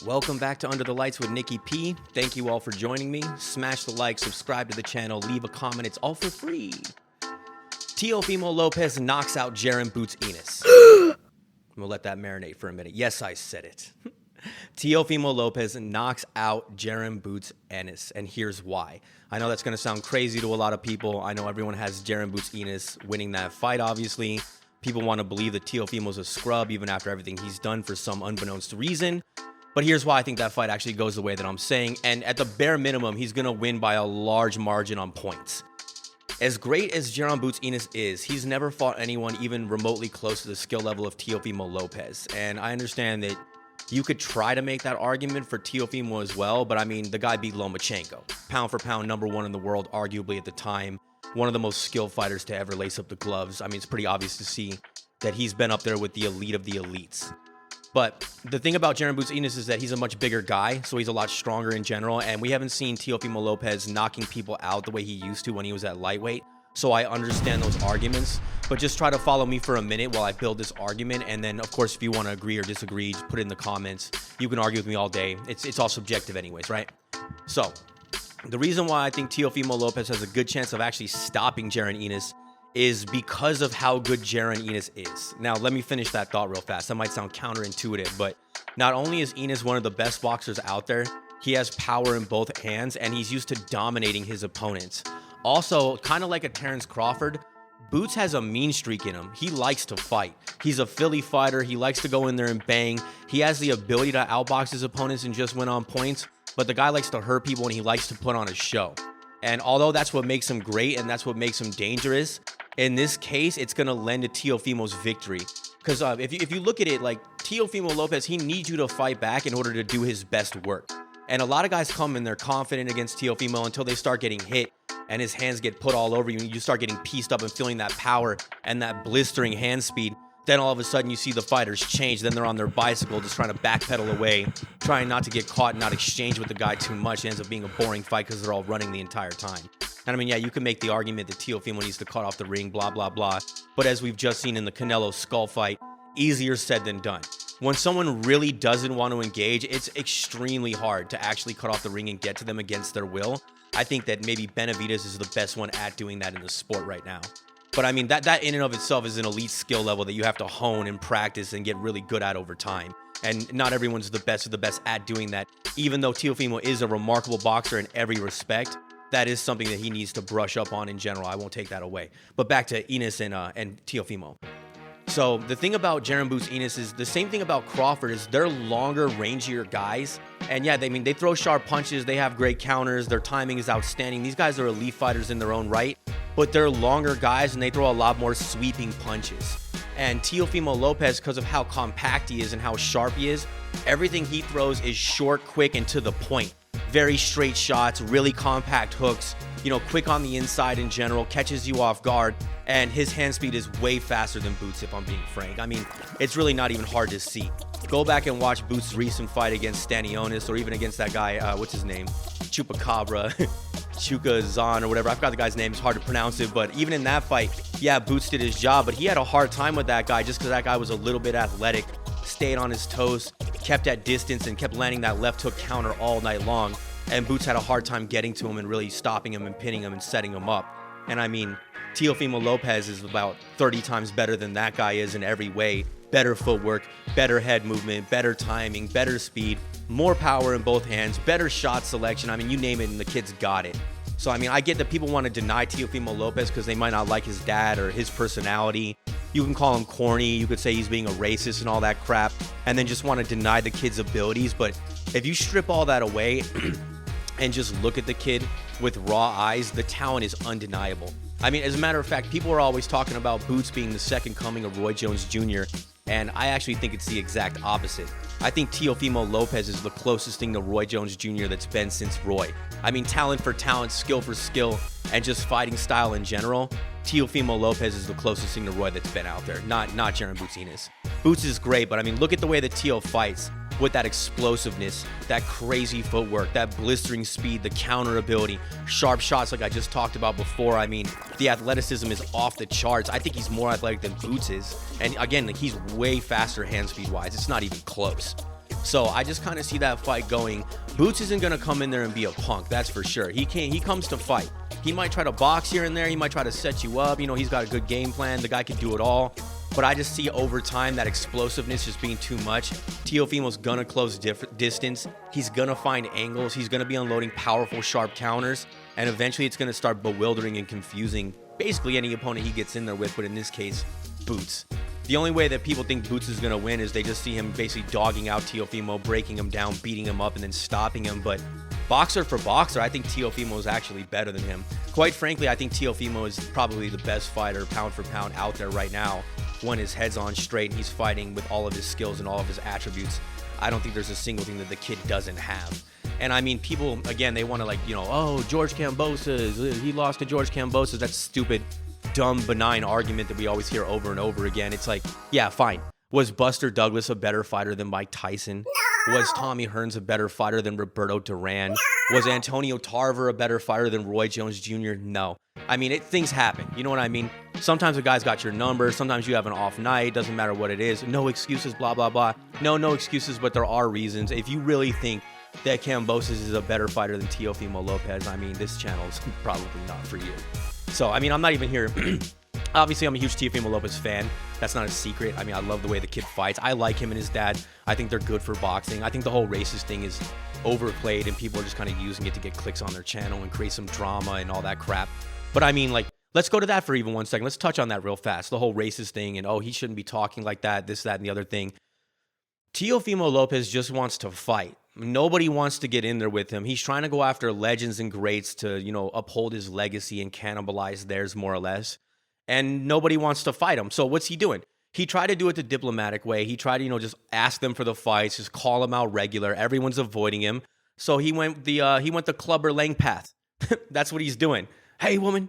Welcome back to Under the Lights with Nikki P. Thank you all for joining me. Smash the like, subscribe to the channel, leave a comment. It's all for free. Teofimo Lopez knocks out Jaron Boots Enos. I'm going to let that marinate for a minute. Yes, I said it. Teofimo Lopez knocks out Jaron Boots Enos, and here's why. I know that's going to sound crazy to a lot of people. I know everyone has Jaron Boots Enos winning that fight, obviously. People want to believe that Teofimo's a scrub even after everything he's done for some unbeknownst reason. But here's why I think that fight actually goes the way that I'm saying. And at the bare minimum, he's going to win by a large margin on points. As great as Jaron Boots Enos is, he's never fought anyone even remotely close to the skill level of Teofimo Lopez. And I understand that you could try to make that argument for Teofimo as well. But I mean, the guy beat Lomachenko. Pound for pound, #1 in the world, arguably at the time. One of the most skilled fighters to ever lace up the gloves. I mean, it's pretty obvious to see that he's been up there with the elite of the elites. But the thing about Jaron Boots Enos is that he's a much bigger guy, so he's a lot stronger in general, and we haven't seen Teofimo Lopez knocking people out the way he used to when he was at lightweight, so I understand those arguments, but just try to follow me for a minute while I build this argument, and then, of course, if you want to agree or disagree, just put it in the comments. You can argue with me all day. It's all subjective anyways, right? So, the reason why I think Teofimo Lopez has a good chance of actually stopping Jaron Enos is because of how good Jaron Enos is. Now, let me finish that thought real fast. That might sound counterintuitive, but not only is Enos one of the best boxers out there, he has power in both hands, and he's used to dominating his opponents. Also, kind of like a Terrence Crawford, Boots has a mean streak in him. He likes to fight. He's a Philly fighter. He likes to go in there and bang. He has the ability to outbox his opponents and just win on points, but the guy likes to hurt people and he likes to put on a show. And although that's what makes him great and that's what makes him dangerous, in this case, it's going to lend to Teofimo's victory. Because if you look at it, like Teofimo Lopez, he needs you to fight back in order to do his best work. And a lot of guys come and they're confident against Teofimo until they start getting hit and his hands get put all over you and you start getting pieced up and feeling that power and that blistering hand speed. Then all of a sudden you see the fighters change. Then they're on their bicycle just trying to backpedal away, trying not to get caught and not exchange with the guy too much. It ends up being a boring fight because they're all running the entire time. And I mean, yeah, you can make the argument that Teofimo needs to cut off the ring, blah, blah, blah. But as we've just seen in the Canelo Skull fight, easier said than done. When someone really doesn't want to engage, it's extremely hard to actually cut off the ring and get to them against their will. I think that maybe Benavidez is the best one at doing that in the sport right now. But I mean, that in and of itself is an elite skill level that you have to hone and practice and get really good at over time. And not everyone's the best of the best at doing that. Even though Teofimo is a remarkable boxer in every respect, that is something that he needs to brush up on in general. I won't take that away. But back to Enos and Teofimo. So the thing about Jaron Boots Enos is the same thing about Crawford is they're longer, rangier guys. And yeah, they throw sharp punches. They have great counters. Their timing is outstanding. These guys are elite fighters in their own right. But they're longer guys and they throw a lot more sweeping punches. And Teofimo Lopez, because of how compact he is and how sharp he is, everything he throws is short, quick, and to the point. Very straight shots, really compact hooks, quick on the inside in general, catches you off guard, and his hand speed is way faster than Boots, if I'm being frank. I mean, it's really not even hard to see. Go back and watch Boots' recent fight against Stanionis, or even against that guy, what's his name? Chupacabra, Chukazan, or whatever. I forgot the guy's name. It's hard to pronounce it, but even in that fight, yeah, Boots did his job, but he had a hard time with that guy just because that guy was a little bit athletic, stayed on his toes, kept at distance, and kept landing that left hook counter all night long. And Boots had a hard time getting to him and really stopping him and pinning him and setting him up. And I mean, Teofimo Lopez is about 30 times better than that guy is in every way. Better footwork, better head movement, better timing, better speed, more power in both hands, better shot selection. I mean, you name it and the kid's got it. So, I mean, I get that people want to deny Teofimo Lopez because they might not like his dad or his personality. You can call him corny. You could say he's being a racist and all that crap, and then just want to deny the kid's abilities. But if you strip all that away and just look at the kid with raw eyes, the talent is undeniable. I mean, as a matter of fact, people are always talking about Boots being the second coming of Roy Jones Jr., and I actually think it's the exact opposite. I think Teofimo Lopez is the closest thing to Roy Jones Jr. that's been since Roy. I mean, talent for talent, skill for skill, and just fighting style in general, Teofimo Lopez is the closest thing to Roy that's been out there, not Jaron Boots Enos. Boots is great, but I mean, look at the way that Teo fights with that explosiveness, that crazy footwork, that blistering speed, the counter ability, sharp shots like I just talked about before. I mean, the athleticism is off the charts. I think he's more athletic than Boots is. And again, he's way faster hand speed wise. It's not even close. So I just kind of see that fight going. Boots isn't going to come in there and be a punk, that's for sure. He comes to fight. He might try to box here and there. He might try to set you up. You know, he's got a good game plan. The guy can do it all. But I just see over time that explosiveness just being too much. Teofimo's going to close distance. He's going to find angles. He's going to be unloading powerful, sharp counters. And eventually it's going to start bewildering and confusing basically any opponent he gets in there with. But in this case, Boots. The only way that people think Boots is going to win is they just see him basically dogging out Teofimo, breaking him down, beating him up, and then stopping him. But boxer for boxer, I think Teofimo is actually better than him. Quite frankly, I think Teofimo is probably the best fighter pound for pound out there right now when his head's on straight and he's fighting with all of his skills and all of his attributes. I don't think there's a single thing that the kid doesn't have. And I mean, people, again, they want to, like, you know, oh, George Kambosos, he lost to George Kambosos. That's stupid, dumb, benign argument that we always hear over and over again. It's like, yeah, fine. Was Buster Douglas a better fighter than Mike Tyson? No. Was Tommy Hearns a better fighter than Roberto Duran? No. Was Antonio Tarver a better fighter than Roy Jones Jr.? No. I mean, things happen. You know what I mean? Sometimes a guy's got your number. Sometimes you have an off night. Doesn't matter what it is. No excuses, blah, blah, blah. No excuses, but there are reasons. If you really think that Kambosos is a better fighter than Teofimo Lopez, I mean, this channel is probably not for you. So, I mean, I'm not even here. Obviously, I'm a huge Teofimo Lopez fan. That's not a secret. I mean, I love the way the kid fights. I like him and his dad. I think they're good for boxing. I think the whole racist thing is overplayed and people are just kind of using it to get clicks on their channel and create some drama and all that crap. But I mean, like, let's go to that for even 1 second. Let's touch on that real fast. The whole racist thing and, oh, he shouldn't be talking like that, this, that, and the other thing. Teofimo Lopez just wants to fight. Nobody wants to get in there with him. He's trying to go after legends and greats to, you know, uphold his legacy and cannibalize theirs more or less. And nobody wants to fight him. So what's he doing? He tried to do it the diplomatic way. He tried to, you know, just ask them for the fights, just call him out regular. Everyone's avoiding him. So he went the Clubber Lang path. That's what he's doing. Hey, woman,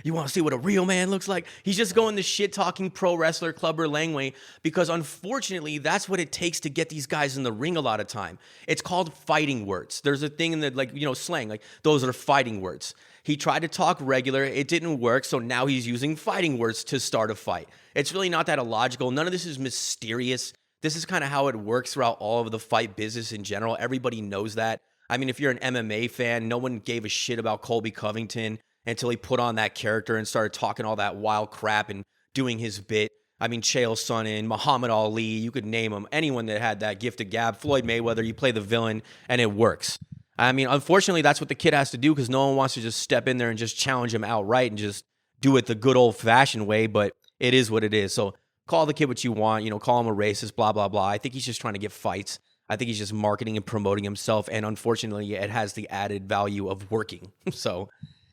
you want to see what a real man looks like? He's just going the shit-talking pro wrestler Clubber Lang way because, unfortunately, that's what it takes to get these guys in the ring a lot of time. It's called fighting words. There's a thing in the, like, you know, slang, like those are fighting words. He tried to talk regular. It didn't work, so now he's using fighting words to start a fight. It's really not that illogical. None of this is mysterious. This is kind of how it works throughout all of the fight business in general. Everybody knows that. I mean, if you're an MMA fan, no one gave a shit about Colby Covington until he put on that character and started talking all that wild crap and doing his bit. I mean, Chael Sonnen, Muhammad Ali, you could name them. Anyone that had that gift of gab, Floyd Mayweather, you play the villain, and it works. I mean, unfortunately, that's what the kid has to do because no one wants to just step in there and just challenge him outright and just do it the good old-fashioned way, but it is what it is. So call the kid what you want, you know, call him a racist, blah, blah, blah. I think he's just trying to get fights. I think he's just marketing and promoting himself, and unfortunately, it has the added value of working.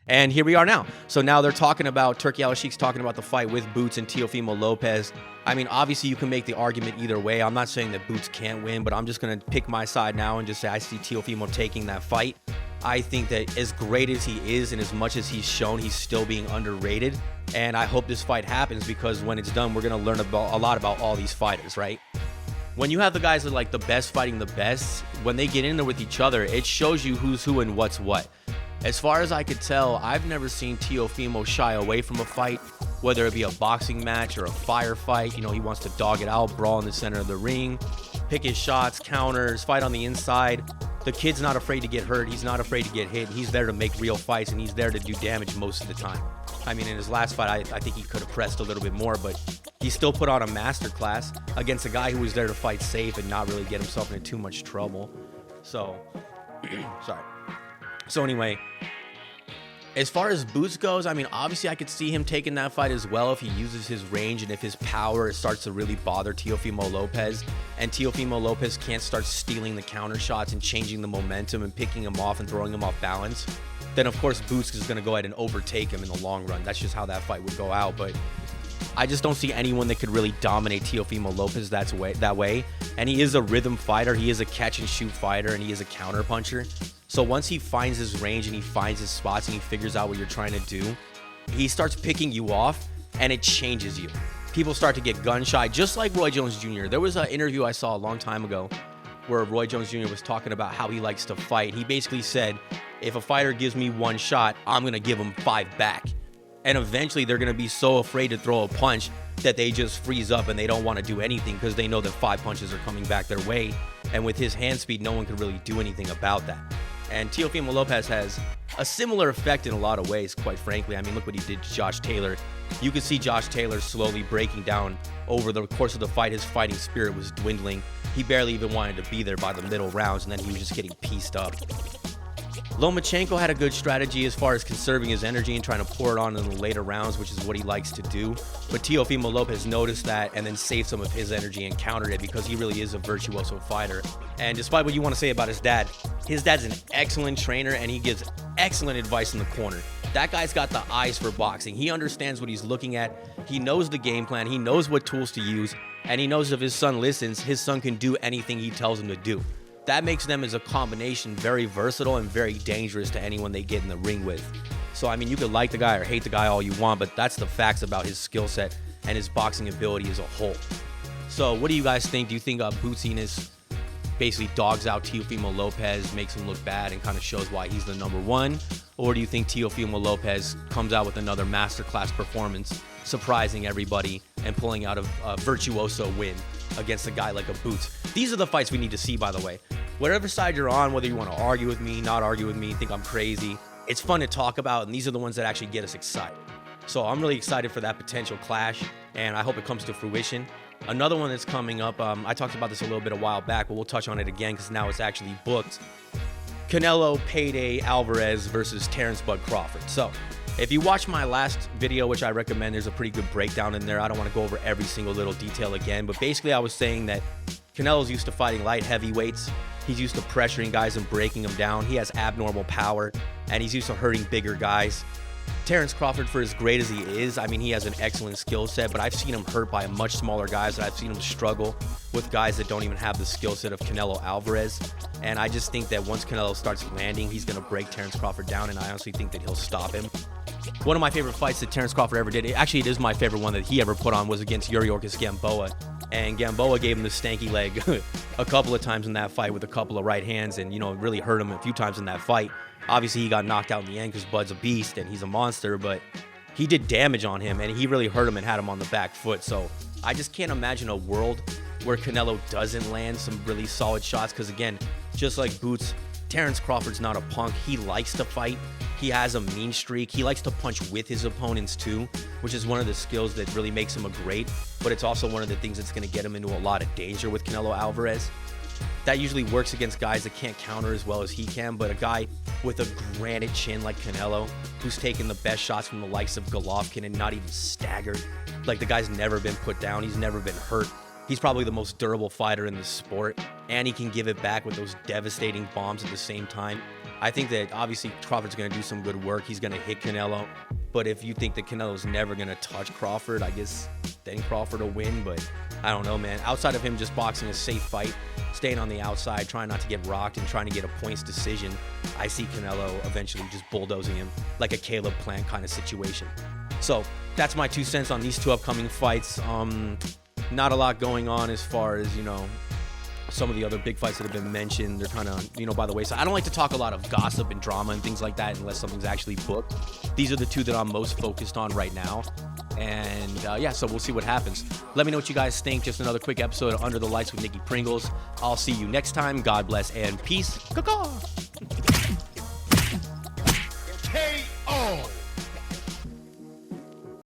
And here we are now. So now they're talking about, Turki Al-Sheikh's talking about the fight with Boots and Teofimo Lopez. I mean, obviously you can make the argument either way. I'm not saying that Boots can't win, but I'm just going to pick my side now and just say I see Teofimo taking that fight. I think that as great as he is and as much as he's shown, he's still being underrated. And I hope this fight happens because when it's done, we're going to learn a lot about all these fighters, right? When you have the guys that are like the best fighting the best, when they get in there with each other, it shows you who's who and what's what. As far as I could tell, I've never seen Teofimo shy away from a fight, whether it be a boxing match or a firefight. You know, he wants to dog it out, brawl in the center of the ring, pick his shots, counters, fight on the inside. The kid's not afraid to get hurt. He's not afraid to get hit. He's there to make real fights, and he's there to do damage most of the time. I mean, in his last fight, I think he could have pressed a little bit more, but he still put on a masterclass against a guy who was there to fight safe and not really get himself into too much trouble. So, sorry. So anyway, as far as Boots goes, I mean, obviously I could see him taking that fight as well if he uses his range and if his power starts to really bother Teofimo Lopez and Teofimo Lopez can't start stealing the counter shots and changing the momentum and picking him off and throwing him off balance. Then of course Boots is going to go ahead and overtake him in the long run. That's just how that fight would go out. But I just don't see anyone that could really dominate Teofimo Lopez that way. And he is a rhythm fighter. He is a catch and shoot fighter, and he is a counter puncher. So once he finds his range and he finds his spots and he figures out what you're trying to do, he starts picking you off and it changes you. People start to get gun shy, just like Roy Jones Jr. There was an interview I saw a long time ago where Roy Jones Jr. was talking about how he likes to fight. He basically said, if a fighter gives me one shot, I'm going to give him 5 back. And eventually they're going to be so afraid to throw a punch that they just freeze up and they don't want to do anything because they know that 5 punches are coming back their way. And with his hand speed, no one could really do anything about that. And Teofimo Lopez has a similar effect in a lot of ways, quite frankly. I mean, look what he did to Josh Taylor. You could see Josh Taylor slowly breaking down over the course of the fight. His fighting spirit was dwindling. He barely even wanted to be there by the middle rounds, and then he was just getting pieced up. Lomachenko had a good strategy as far as conserving his energy and trying to pour it on in the later rounds, which is what he likes to do. But Teofimo Lopez noticed that and then saved some of his energy and countered it because he really is a virtuoso fighter. And despite what you want to say about his dad's an excellent trainer and he gives excellent advice in the corner. That guy's got the eyes for boxing. He understands what he's looking at. He knows the game plan. He knows what tools to use. And he knows if his son listens, his son can do anything he tells him to do. That makes them as a combination very versatile and very dangerous to anyone they get in the ring with. So, I mean, you could like the guy or hate the guy all you want, but that's the facts about his skill set and his boxing ability as a whole. So, what do you guys think? Do you think Boots Ennis basically dogs out Teofimo Lopez, makes him look bad, and kind of shows why he's the number one? Or do you think Teofimo Lopez comes out with another masterclass performance, surprising everybody and pulling out a virtuoso win against a guy like a Boots? These are the fights we need to see, by the way. Whatever side you're on, whether you want to argue with me, not argue with me, think I'm crazy, it's fun to talk about, and these are the ones that actually get us excited. So I'm really excited for that potential clash, and I hope it comes to fruition. Another one that's coming up, I talked about this a little bit a while back, but we'll touch on it again because now it's actually booked. Canelo Payday Alvarez versus Terrence Bud Crawford. So if you watch my last video, which I recommend, there's a pretty good breakdown in there. I don't want to go over every single little detail again, but basically I was saying that Canelo's used to fighting light heavyweights. He's used to pressuring guys and breaking them down. He has abnormal power, and he's used to hurting bigger guys. Terrence Crawford, for as great as he is, I mean, he has an excellent skill set, but I've seen him hurt by much smaller guys, and I've seen him struggle with guys that don't even have the skill set of Canelo Alvarez. And I just think that once Canelo starts landing, he's going to break Terrence Crawford down, and I honestly think that he'll stop him. One of my favorite fights that Terrence Crawford ever did, actually it is my favorite one that he ever put on, was against Yuriorkis Gamboa. And Gamboa gave him the stanky leg a couple of times in that fight with a couple of right hands and, really hurt him a few times in that fight. Obviously, he got knocked out in the end because Bud's a beast and he's a monster, but he did damage on him and he really hurt him and had him on the back foot. So I just can't imagine a world where Canelo doesn't land some really solid shots because, again, just like Boots, Terrence Crawford's not a punk. He likes to fight. He has a mean streak. He likes to punch with his opponents too, which is one of the skills that really makes him a great, but it's also one of the things that's going to get him into a lot of danger with Canelo Alvarez. That usually works against guys that can't counter as well as he can, but a guy with a granite chin like Canelo, who's taken the best shots from the likes of Golovkin and not even staggered. Like, the guy's never been put down. He's never been hurt. He's probably the most durable fighter in the sport, and he can give it back with those devastating bombs at the same time. I think that obviously Crawford's going to do some good work. He's going to hit Canelo. But if you think that Canelo's never going to touch Crawford, I guess then Crawford will win. But I don't know, man. Outside of him just boxing a safe fight, staying on the outside, trying not to get rocked and trying to get a points decision, I see Canelo eventually just bulldozing him like a Caleb Plant kind of situation. So that's my 2 cents on these two upcoming fights. Not a lot going on as far as, some of the other big fights that have been mentioned. They're kind of, by the wayside. I don't like to talk a lot of gossip and drama and things like that unless something's actually booked. These are the two that I'm most focused on right now. And so we'll see what happens. Let me know what you guys think. Just another quick episode of Under the Lights with Nicky Pringles. I'll see you next time. God bless and peace. Caw-caw.